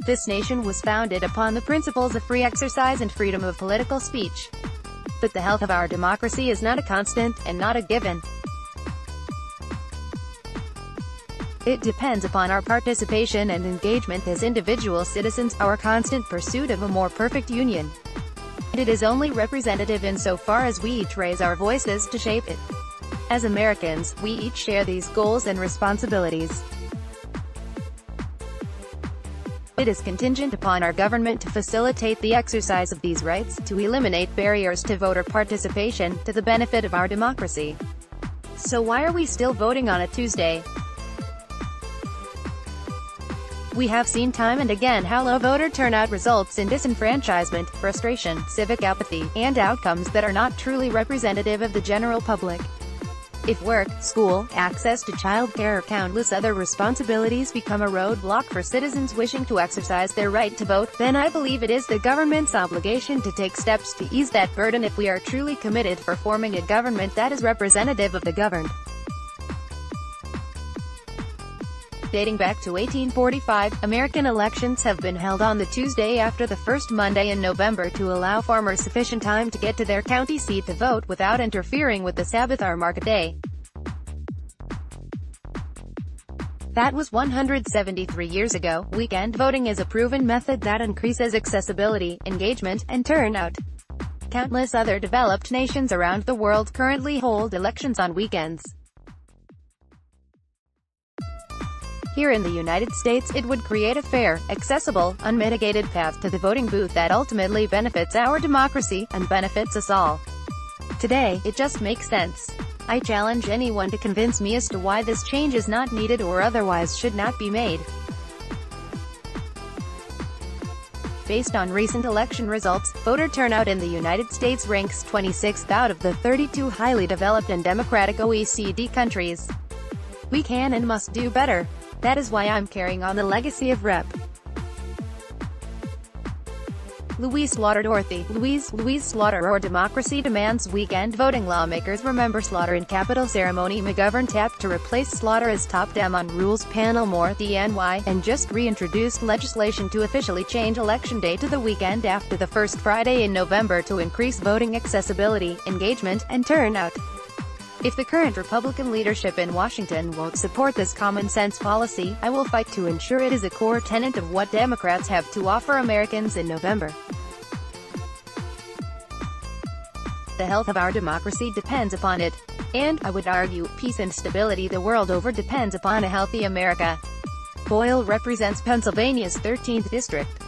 This nation was founded upon the principles of free exercise and freedom of political speech. But the health of our democracy is not a constant, and not a given. It depends upon our participation and engagement as individual citizens, our constant pursuit of a more perfect union. And it is only representative insofar as we each raise our voices to shape it. As Americans, we each share these goals and responsibilities. It is contingent upon our government to facilitate the exercise of these rights, to eliminate barriers to voter participation, to the benefit of our democracy. So why are we still voting on a Tuesday? We have seen time and again how low voter turnout results in disenfranchisement, frustration, civic apathy, and outcomes that are not truly representative of the general public. If work, school, access to childcare or countless other responsibilities become a roadblock for citizens wishing to exercise their right to vote, then I believe it is the government's obligation to take steps to ease that burden if we are truly committed for forming a government that is representative of the governed. Dating back to 1845, American elections have been held on the Tuesday after the first Monday in November to allow farmers sufficient time to get to their county seat to vote without interfering with the Sabbath or market day. That was 173 years ago. Weekend voting is a proven method that increases accessibility, engagement, and turnout. Countless other developed nations around the world currently hold elections on weekends. Here in the United States, it would create a fair, accessible, unmitigated path to the voting booth that ultimately benefits our democracy, and benefits us all. Today, it just makes sense. I challenge anyone to convince me as to why this change is not needed or otherwise should not be made. Based on recent election results, voter turnout in the United States ranks 26th out of the 32 highly developed and democratic OECD countries. We can and must do better. That is why I'm carrying on the legacy of Rep. Louise Slaughter Dorothy. Louise Slaughter or Democracy Demands Weekend Voting. Lawmakers remember Slaughter in Capitol Ceremony. McGovern tapped to replace Slaughter as top Dem on Rules Panel. More DNY, and just reintroduced legislation to officially change Election Day to the weekend after the first Friday in November to increase voting accessibility, engagement, and turnout. If the current Republican leadership in Washington won't support this common-sense policy, I will fight to ensure it is a core tenet of what Democrats have to offer Americans in November. The health of our democracy depends upon it. And, I would argue, peace and stability the world over depends upon a healthy America. Boyle represents Pennsylvania's 13th district.